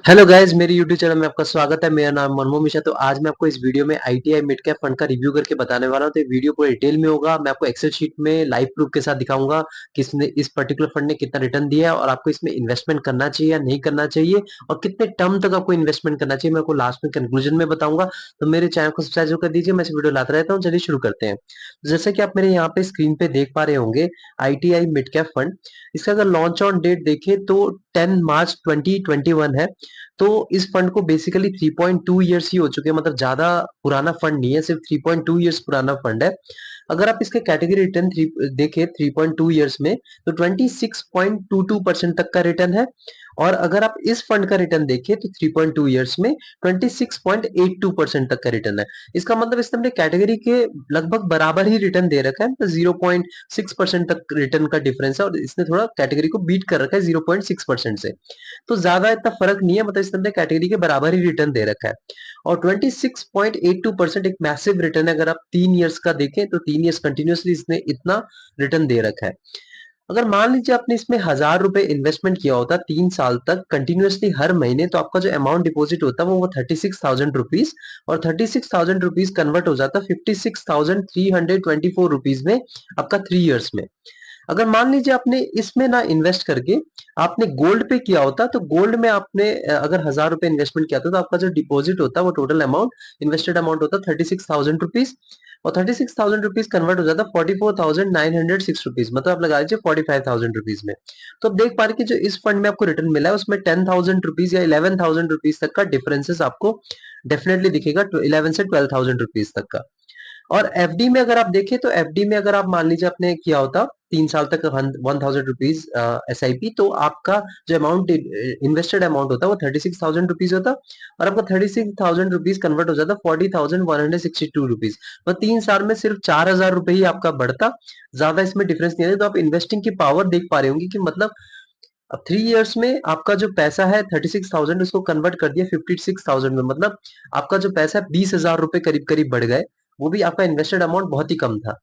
Hello guys, मेरे YouTube channel में आपका स्वागत है। मेरा नाम मनमोह मिश्रा। तो आज मैं आपको इस वीडियो में आईटीआई मिड कैप फंड का रिव्यू करके बताने वाला हूं। तो ये वीडियो पूरे डिटेल में होगा। मैं आपको एक्सेल शीट में लाइव प्रूफ के साथ दिखाऊंगा कि इसने इस पर्टिकुलर फंड ने कितना रिटर्न दिया है और आपको इसमें इन्वेस्टमेंट करना चाहिए या नहीं करना चाहिए और कितने टर्म तक आपको इन्वेस्टमेंट करना चाहिए। मैं आपको लास्ट में कंक्लूजन में बताऊंगा। तो मेरे चैनल को सब्सक्राइब जरूर कर दीजिए। मैं इस वीडियो लाता रहता हूँ। चलिए शुरू करते हैं। तो जैसे कि आप मेरे यहाँ पे स्क्रीन पे देख पा रहे होंगे, आईटीआई मिड कैप फंड, इसका अगर लॉन्च ऑन डेट देखें तो 10 मार्च 2021 है। तो इस फंड को बेसिकली 3.2 इयर्स ही हो चुके हैं, मतलब ज्यादा पुराना फंड नहीं है, सिर्फ 3.2 इयर्स पुराना फंड है। अगर आप इसके कैटेगरी रिटर्न देखें 3.2 इयर्स में, तो 26.22% तक का रिटर्न है। और अगर आप इस फंड का रिटर्न देखें तो 3.2 इयर्स में 26.82% तक का रिटर्न है। इसका मतलब इसने अपने कैटेगरी के लगभग बराबर ही रिटर्न दे रखा है, तो 0.6% तक रिटर्न का डिफरेंस है और इसने थोड़ा कैटेगरी को बीट कर रखा है 0.6% से। तो ज्यादा इतना फर्क नहीं है, मतलब इसने अपने कैटेगरी के बराबर ही रिटर्न दे रखा है। और 26.82% एक मैसिव रिटर्न है। अगर आप 3 इयर्स का देखें तो 3 इयर्स कंटिन्यूसली इसने इतना रिटर्न दे रखा है। अगर मान लीजिए आपने इसमें 1,000 रुपए इन्वेस्टमेंट किया होता 3 साल तक कंटिन्यूसली हर महीने, तो आपका जो अमाउंट डिपॉजिट होता वो 36,000 रुपीज, और 36,000 रुपीज कन्वर्ट हो जाता 56,324 रुपीज में आपका 3 इयर्स में। अगर मान लीजिए आपने इसमें ना इन्वेस्ट करके आपने गोल्ड पे किया होता, तो गोल्ड में आपने अगर 1,000 रुपए इन्वेस्टमेंट किया था, तो आपका जो डिपॉजिट होता वो टोटल अमाउंट, इन्वेस्टेड अमाउंट होता 36,000 रुपीज, और 36,000 रुपीज कन्वर्ट हो जाता 44,906 रुपीज, मतलब आप लगा लीजिए 45,000 रुपीज में। तो आप देख पा रहे कि जो इस फंड में आपको रिटर्न मिला है उसमें 10,000 रुपीज या 11,000 रुपीज तक का डिफरेंसेस आपको डेफिनेटली दिखेगा, 11 से 12,000 रुपीज तक का। और एफडी में अगर आप देखें तो एफडी में अगर आप मान लीजिए आपने किया होता 3 साल तक 1,000 रुपीज एसआईपी, तो आपका जो अमाउंट इन्वेस्टेड अमाउंट होता है वो 36,000 रुपीज होता, और आपका 36,000 रुपीज कन्वर्ट हो जाता 40,162 रुपीज। तो 3 साल में सिर्फ 4,000 रुपए ही आपका बढ़ता, ज्यादा इसमें डिफरेंस नहीं है। तो आप इन्वेस्टिंग की पावर देख पा रहे होंगे कि मतलब अब 3 इयर्स में आपका जो पैसा है 36,000, उसको कन्वर्ट कर दिया 56,000 में, मतलब आपका जो पैसा है 20,000 रुपए करीब करीब बढ़ गए। वो भी आपका इन्वेस्टेड अमाउंट बहुत ही कम था।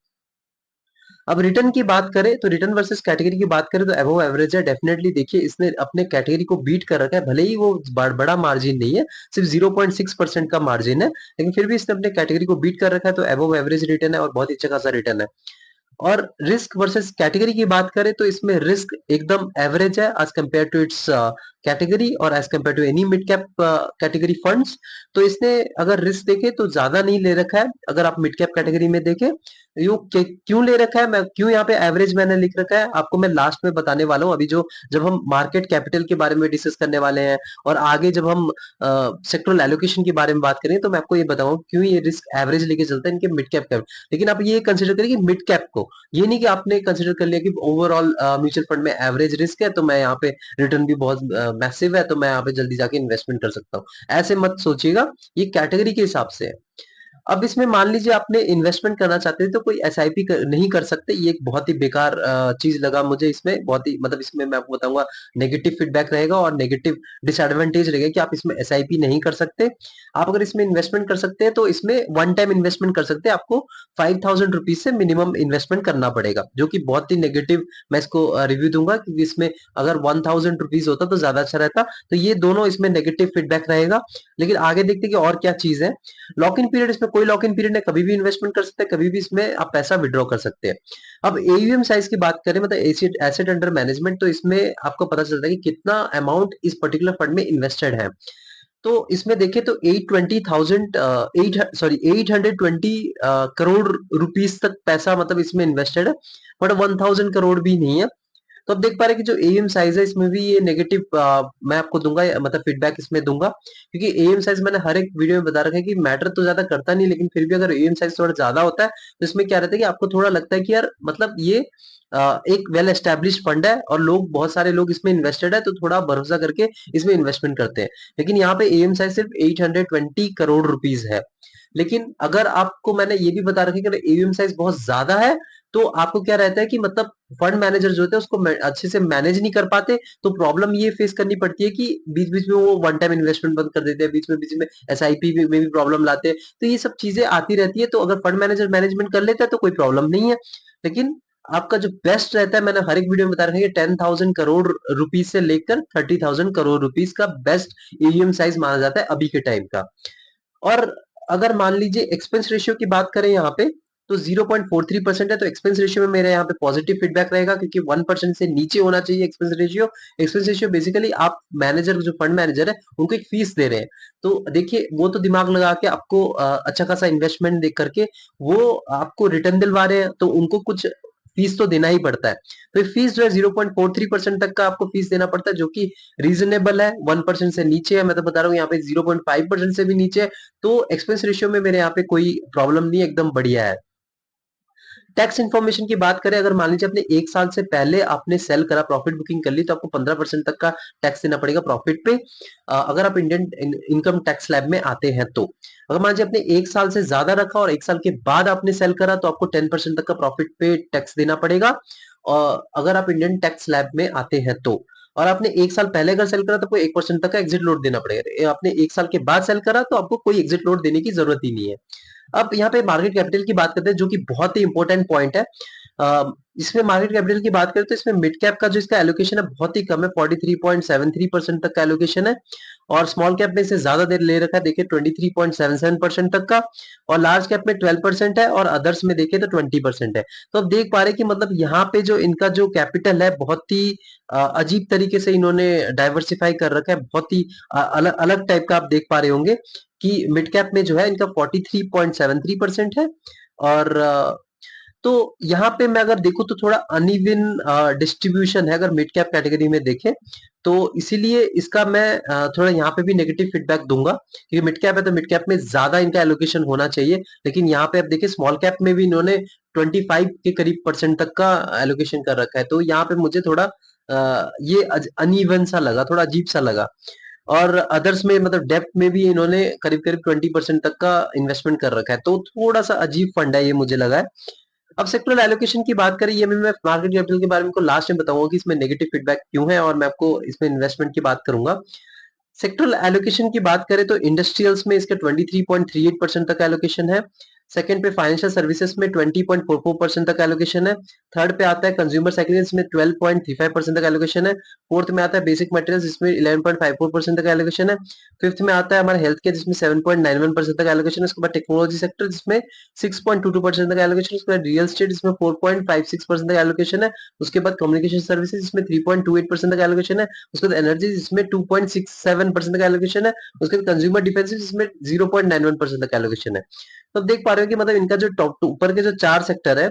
अब रिटर्न की बात करें तो रिटर्न वर्सेस कैटेगरी की बात करें तो अबव एवरेज है डेफिनेटली। देखिए इसने अपने कैटेगरी को बीट कर रखा है, भले ही वो बड़ा मार्जिन नहीं है, सिर्फ 0.6% का मार्जिन है, लेकिन फिर भी इसने अपने कैटेगरी को बीट कर रखा है। तो अबव एवरेज रिटर्न है और बहुत ही अच्छा खासा रिटर्न है। और रिस्क वर्सेस कैटेगरी की बात करें तो इसमें रिस्क एकदम एवरेज है as compare to its category और as compare to any mid cap category funds. तो इसने अगर रिस्क देखे तो ज्यादा नहीं ले रखा है। अगर आप मिड कैप कैटेगरी में देखें, यू क्यों ले रखा है, मैं क्यों यहाँ पे एवरेज मैंने लिख रखा है आपको मैं लास्ट में बताने वाला हूँ। अभी जो जब हम मार्केट कैपिटल के बारे में डिस्कस करने वाले हैं और आगे जब हम सेक्टरल एलोकेशन के बारे में बात करें, तो मैं आपको ये बताऊंगा क्यों ये रिस्क एवरेज लेके चलता है इनके मिड कैप का। लेकिन आप ये कंसिडर करिए कि मिड कैप को, ये नहीं कि आपने कंसिडर कर लिया कि ओवरऑल म्यूचुअल फंड में एवरेज रिस्क है तो मैं यहाँ पे रिटर्न भी बहुत मैसिव है तो मैं यहाँ पे जल्दी जाके इन्वेस्टमेंट कर सकता हूँ। ऐसे मत सोचिएगा, ये कैटेगरी के हिसाब से है। अब इसमें मान लीजिए आपने इन्वेस्टमेंट करना चाहते हैं तो कोई एसआईपी नहीं कर सकते। ये एक बहुत ही बेकार चीज लगा मुझे इसमें, बहुत ही मतलब इसमें मैं आपको बताऊंगा नेगेटिव फीडबैक रहेगा और नेगेटिव डिसएडवांटेज रहेगा कि आप इसमें एसआईपी नहीं कर सकते। आप अगर इसमें इन्वेस्टमेंट कर सकते हैं तो इसमें वन टाइम इन्वेस्टमेंट कर सकते हैं। आपको 5,000 रुपीज से मिनिमम इन्वेस्टमेंट करना पड़ेगा, जो कि बहुत ही नेगेटिव। मैं इसको रिव्यू दूंगा क्योंकि इसमें अगर 1,000 रुपीज होता तो ज्यादा अच्छा रहता। तो ये दोनों इसमें नेगेटिव फीडबैक रहेगा। लेकिन आगे देखते हैं कि और क्या चीज है। लॉक इन पीरियड, इसमें कोई लॉक इन पीरियड है, कभी भी इन्वेस्टमेंट कर सकते हैं, कभी भी इसमें आप पैसा विड्रॉ कर सकते हैं। अब एयूएम साइज की बात करें, मतलब एसेट एसेट अंडर मैनेजमेंट, तो इसमें आपको पता चलता है कि कितना अमाउंट इस पर्टिकुलर फंड में इन्वेस्टेड है। तो इसमें देखें तो 820 करोड़ रुपीस तक पैसा मतलब इसमें इन्वेस्टेड है, बट 1,000 करोड़ भी नहीं है। तो अब देख पा रहे हैं कि जो एएम साइज है इसमें भी ये नेगेटिव मैं आपको दूंगा, मतलब फीडबैक इसमें दूंगा, क्योंकि एएम साइज मैंने हर एक वीडियो में बता रखा है कि मैटर तो ज्यादा करता नहीं, लेकिन फिर भी अगर एएम साइज थोड़ा ज्यादा होता है तो इसमें क्या रहता है कि आपको थोड़ा लगता है कि यार मतलब ये एक वेल एस्टेब्लिश फंड है और लोग बहुत सारे लोग इसमें इन्वेस्टेड है, तो थोड़ा भरोसा करके इसमें इन्वेस्टमेंट करते हैं। लेकिन यहाँ पे एएम साइज सिर्फ 820 करोड़ रुपीज है। लेकिन अगर आपको मैंने ये भी बता रखा है कि एयूएम साइज बहुत ज्यादा है, तो आपको क्या रहता है कि मतलब फंड मैनेजर जो होते हैं उसको अच्छे से मैनेज नहीं कर पाते। तो प्रॉब्लम ये फेस करनी पड़ती है कि बीच बीच में वो वन टाइम इन्वेस्टमेंट बंद कर देते हैं, बीच में एसआईपी में भी प्रॉब्लम लाते हैं। तो ये सब चीजें आती रहती है। तो अगर फंड मैनेजर मैनेजमेंट कर लेता है तो कोई प्रॉब्लम नहीं है। लेकिन आपका जो बेस्ट रहता है, मैंने हर एक वीडियो में बता रखा है कि 10,000 करोड़ रुपीज से लेकर 30,000 करोड़ रुपीज का बेस्ट ईवीएम साइज माना जाता है अभी के टाइम का। और अगर मान लीजिए एक्सपेंस रेशियो की बात करें यहाँ पे, तो 0.43% है, तो एक्सपेंस रेशियो में मेरे यहाँ पे पॉजिटिव फीडबैक रहेगा, क्योंकि 1% से नीचे होना चाहिए expense ratio. Expense ratio basically आप मैनेजर, जो फंड मैनेजर है, उनको एक फीस दे रहे हैं, तो देखिए वो तो दिमाग लगा के आपको अच्छा खासा इन्वेस्टमेंट दे करके वो आपको रिटर्न दिलवा रहे हैं, तो उनको कुछ फीस तो देना ही पड़ता है। तो फीस जो है 0.43% तक का आपको फीस देना पड़ता है, जो कि रीजनेबल है, 1% से नीचे है। मैं तो बता रहा हूँ यहाँ पे 0.5% से भी नीचे है, तो एक्सपेंस रेशियो में मेरे यहाँ पे कोई प्रॉब्लम नहीं है, एकदम बढ़िया है। टैक्स इन्फॉर्मेशन की बात करें, अगर मान लीजिए आपने 1 साल से पहले आपने सेल करा, प्रॉफिट बुकिंग कर ली, तो आपको 15% तक का टैक्स देना पड़ेगा प्रॉफिट पे, अगर आप इंडियन इनकम टैक्स स्लैब में आते हैं तो। अगर मान लीजिए आपने 1 साल से ज्यादा रखा और 1 साल के बाद आपने सेल करा, तो आपको 10% तक का प्रॉफिट पे टैक्स देना पड़ेगा, और अगर आप इंडियन टैक्स स्लैब में आते हैं तो। और आपने 1 साल पहले अगर सेल करा तो आपको 1% तक का एग्जिट लोड देना पड़ेगा। आपने 1 साल के बाद सेल करा तो आपको कोई एग्जिट लोड देने की जरूरत ही नहीं है। अब यहाँ पे मार्केट कैपिटल की बात करते हैं, जो कि बहुत ही इंपॉर्टेंट पॉइंट है। इसमें मार्केट कैपिटल की बात करें तो इसमें मिड कैप का जो इसका एलोकेशन है बहुत ही कम है, 43.73% तक का एलोकेशन है, और स्मॉल कैप में से ज्यादा देर ले रखा है, देखिए 23.77% तक का, और लार्ज कैप में 12% है, और अदर्स में देखिए तो 20% है। तो अब देख पा रहे हैं कि मतलब यहाँ पे जो इनका जो कैपिटल है बहुत ही अजीब तरीके से इन्होंने डाइवर्सिफाई कर रखा है, बहुत ही अलग अलग टाइप का आप देख पा रहे होंगे कि मिड कैप में जो है इनका 43.73% है, और तो यहाँ पे मैं अगर देखूं तो थोड़ा अनइवन डिस्ट्रीब्यूशन है अगर मिड कैप कैटेगरी में देखें, तो इसीलिए इसका मैं थोड़ा यहाँ पे भी नेगेटिव फीडबैक दूंगा, क्योंकि मिड कैप है तो मिड कैप में ज्यादा इनका एलोकेशन होना चाहिए, लेकिन यहाँ पे आप देखिए स्मॉल कैप में भी इन्होंने 25 के करीब परसेंट तक का एलोकेशन कर रखा है, तो यहाँ पे मुझे थोड़ा ये अनइवन सा लगा, थोड़ा अजीब सा लगा। और अदर्स में मतलब डेप्थ में भी इन्होंने करीब करीब 20% तक का इन्वेस्टमेंट कर रखा है, तो थोड़ा सा अजीब फंड है ये, मुझे लगा है। अब सेक्टरल एलोकेशन की बात करें, ये मैं मार्केट कैपिटल के बारे में को लास्ट में बताऊंगा कि इसमें नेगेटिव फीडबैक क्यों है, और मैं आपको इसमें इन्वेस्टमेंट की बात करूंगा। सेक्टरल एलोकेशन की बात करें तो इंडस्ट्रियल्स में इसका 23.38% तक एलोकेशन है। सेकंड पे फाइनेंशियल सर्विसेज में 20.44% तक एलोकेशन है। थर्ड पे आता है कंज्यूमर साइकिल्स में 12.35% तक एलोकेशन है। फोर्थ में आता है बेसिक मटेरियल्स, इसमें 11.54% तक एलोकेशन है। फिफ्थ में आता है हमारा हेल्थ केयर, जिसमें 7.91% तक एलोकेशन है। उसके बाद टेक्नोलॉजी सेक्टर, जिसमें 6.22% तक एलोकेशन है। उसके बाद रियल एस्टेट, जिसमें 4.56% तक एलोकेशन है। उसके बाद कम्युनिकेशन सर्विसेज, जिसमें 3.28% तक एलोकेशन है। उसके बाद एनर्जी, जिसमें 2.67% का एलोकेशन है। उसके बाद कंज्यूमर डिफेंसिव, जिसमें 0.91% का एलोकेशन है। तो देख पा रहे हो कि मतलब इनका जो टॉप ऊपर के जो चार सेक्टर है,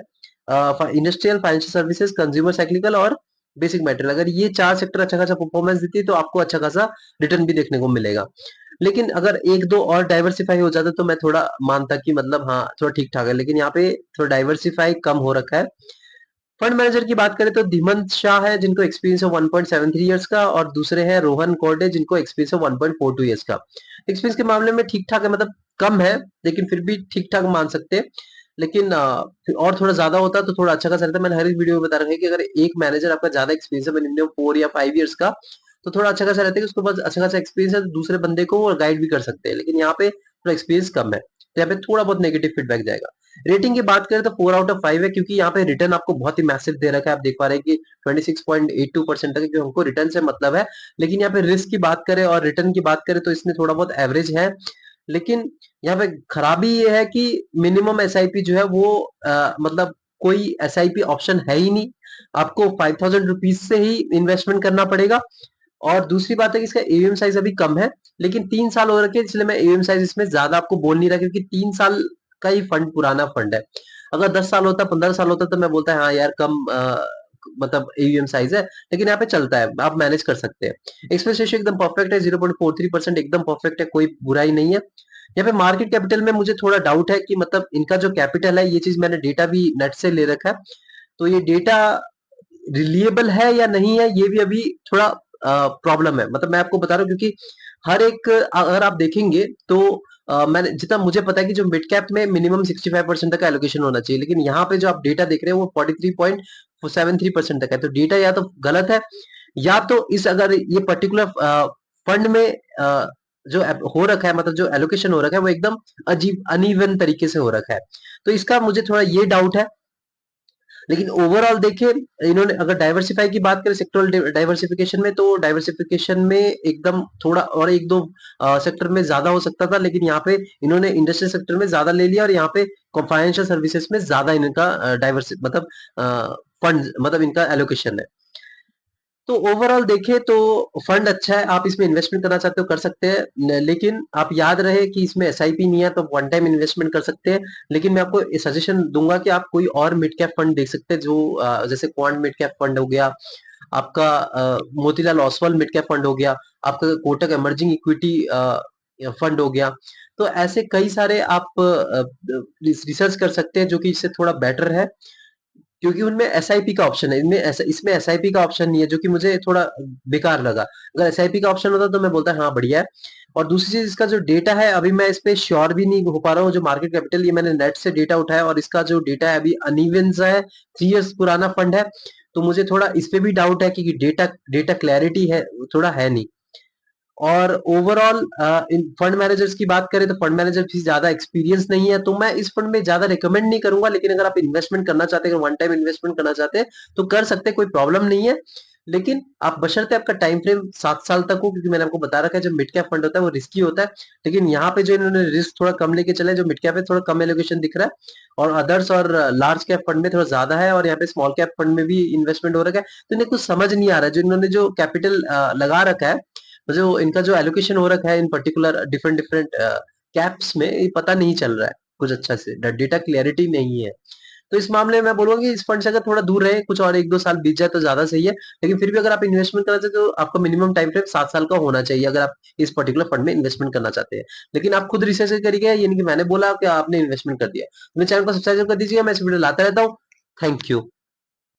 industrial, financial services, consumer cyclical और बेसिक मेटेरियल, अगर ये चार सेक्टर अच्छा खासा परफॉर्मेंस देती है तो आपको अच्छा खासा रिटर्न भी देखने को मिलेगा। लेकिन अगर एक दो और डाइवर्सिफाई हो जाता तो मैं थोड़ा मानता कि मतलब हाँ थोड़ा ठीक ठाक है, लेकिन यहाँ पे थोड़ा डाइवर्सिफाई कम हो रखा है। फंड मैनेजर की बात करें तो धीमंत शाह है, जिनको एक्सपीरियंस है 1.73 इयर्स का, और दूसरे हैं रोहन कोर्डे, जिनको एक्सपीरियंस है 1.42 इयर्स का। एक्सपीरियंस के मामले में ठीक ठाक है, मतलब कम है, लेकिन फिर भी ठीक ठाक मान सकते हैं। लेकिन और थोड़ा ज्यादा होता तो थोड़ा अच्छा खासा रहता। मैंने हर एक वीडियो में बता रखा है कि अगर एक मैनेजर आपका ज्यादा एक्सपीरियंस है, मिनिमम 4 या 5 इयर्स का, तो थोड़ा अच्छा खासा रहता है कि उसके पास अच्छा खासा एक्सपीरियंस है, तो दूसरे बंदे को वो गाइड भी कर सकते हैं, लेकिन यहाँ पे थोड़ा एक्सपीरियंस कम है, तो यहाँ पे थोड़ा बहुत नेगेटिव फीडबैक जाएगा। रेटिंग की बात करें तो 4/5 है, क्योंकि यहाँ पे रिटर्न आपको बहुत ही मैसिव दे रखा है, आप देख पा रहे हैं कि 26.82% तक जो हमको रिटर्न से मतलब है। लेकिन यहाँ पे रिस्क की बात करें और रिटर्न की बात करें तो इसमें थोड़ा बहुत एवरेज है। लेकिन यहाँ पे खराबी ये है कि मिनिमम एसआईपी जो है वो मतलब कोई एसआईपी ऑप्शन है ही नहीं, आपको 5,000 रुपीज से ही इन्वेस्टमेंट करना पड़ेगा। और दूसरी बात है कि इसका एवीएम साइज अभी कम है, लेकिन 3 साल हो रखे हैं, इसलिए मैं एवीएम साइज इसमें ज्यादा आपको बोल नहीं रहा, क्योंकि 3 साल का ही फंड, पुराना फंड है। अगर 10 साल होता, 15 साल होता, तो मैं बोलता है हाँ यार कम मतलब एवीएम साइज है, लेकिन यहाँ पे चलता है, आप मैनेज कर सकते हैं। एक्सपेंस रेशियो एकदम परफेक्ट है, 0.43% एकदम परफेक्ट है, कोई बुराई नहीं है। यहाँ पे मार्केट कैपिटल में मुझे थोड़ा डाउट है कि मतलब इनका जो कैपिटल है, ये चीज मैंने डेटा भी नेट से ले रखा है, तो ये डेटा रिलिएबल है या नहीं है, ये भी अभी थोड़ा प्रॉब्लम है। मतलब मैं आपको बता रहा हूँ, क्योंकि हर एक अगर आप देखेंगे तो मैंने जितना मुझे पता है कि जो मिड कैप में मिनिमम 65% तक का एलोकेशन होना चाहिए, लेकिन यहाँ पे जो आप डेटा देख रहे हैं वो 43.73% तक है, तो डेटा या तो गलत है, या तो इस अगर ये पर्टिकुलर फंड में जो हो रखा है, मतलब जो एलोकेशन हो रखा है वो एकदम अजीब अनइवन तरीके से हो रखा है, तो इसका मुझे थोड़ा ये डाउट है। लेकिन ओवरऑल देखिए, इन्होंने अगर डाइवर्सिफाई की बात करें सेक्टोरल डाइवर्सिफिकेशन में, तो डाइवर्सिफिकेशन में एकदम थोड़ा और एक दो सेक्टर में ज्यादा हो सकता था, लेकिन यहाँ पे इन्होंने इंडस्ट्रियल सेक्टर में ज्यादा ले लिया और यहाँ पे फाइनेंशियल सर्विसेज में ज्यादा इनका डाइवर्स मतलब फंड मतलब इनका एलोकेशन है। तो ओवरऑल देखें तो फंड अच्छा है, आप इसमें इन्वेस्टमेंट करना चाहते हो कर सकते हैं, लेकिन आप याद रहे कि इसमें एसआईपी नहीं है, तो वन टाइम इन्वेस्टमेंट कर सकते हैं। लेकिन मैं आपको सजेशन दूंगा कि आप कोई और मिड कैप फंड देख सकते हैं, जो जैसे क्वांट मिड कैप फंड हो गया आपका, Motilal Oswal mid cap fund हो गया आपका, कोटक इमर्जिंग इक्विटी फंड हो गया। तो ऐसे कई सारे आप रिसर्च कर सकते हैं जो कि इससे थोड़ा बेटर है, क्योंकि उनमें एसआईपी का ऑप्शन है, इसमें एसआईपी का ऑप्शन नहीं है, जो कि मुझे थोड़ा बेकार लगा। अगर एसआईपी का ऑप्शन होता तो मैं बोलता हाँ बढ़िया है। और दूसरी चीज, इसका जो डेटा है अभी मैं इस पे श्योर भी नहीं हो पा रहा हूँ, जो मार्केट कैपिटल, ये मैंने नेट से डेटा उठाया और इसका जो डेटा है अभी अनइवन सा है, 3 इयर्स पुराना फंड है, तो मुझे थोड़ा इस पे भी डाउट है कि डेटा डेटा क्लैरिटी है थोड़ा है नहीं। और ओवरऑल इन फंड मैनेजर्स की बात करें तो फंड मैनेजर भी ज्यादा एक्सपीरियंस नहीं है, तो मैं इस फंड में ज्यादा रिकमेंड नहीं करूंगा। लेकिन अगर आप इन्वेस्टमेंट करना चाहते हैं, वन टाइम इन्वेस्टमेंट करना चाहते हैं तो कर सकते हैं, कोई प्रॉब्लम नहीं है। लेकिन आप बशर्ते आपका टाइम फ्रेम 7 साल तक हो, क्योंकि मैंने आपको बता रखा है जो मिड कैप फंड होता है वो रिस्की होता है। लेकिन यहाँ पे जो इन्होंने रिस्क थोड़ा कम लेके चले, जो मिड कैप है थोड़ा कम एलोकेशन दिख रहा है, और अदर्स और लार्ज कैप फंड में थोड़ा ज्यादा है, और यहाँ पे स्मॉल कैप फंड में भी इन्वेस्टमेंट हो रखा है। तो इन्हें कुछ समझ नहीं आ रहा है, जो इन्होंने जो कैपिटल लगा रखा है, जो इनका जो एलोकेशन हो रखा है इन पर्टिकुलर डिफरेंट डिफरेंट कैप्स में, ये पता नहीं चल रहा है कुछ अच्छा से, डेटा क्लियरिटी नहीं है। तो इस मामले में मैं बोलूंगा कि इस फंड से अगर थोड़ा दूर रहे, कुछ और एक दो साल बीत जाए तो ज्यादा सही है। लेकिन फिर भी अगर आप इन्वेस्टमेंट करना चाहते हो तो आपका मिनिमम टाइम फ्रेम 7 साल का होना चाहिए, अगर आप इस पर्टिकुलर फंड में इन्वेस्टमेंट करना चाहते हैं। लेकिन आप खुद रिसर्च करिए, यानी कि मैंने बोला कि आपने इन्वेस्टमेंट कर दिया। मेरे चैनल को सब्सक्राइब कर दीजिएगा, मैं इस वीडियो लाता रहता हूँ। Thank you.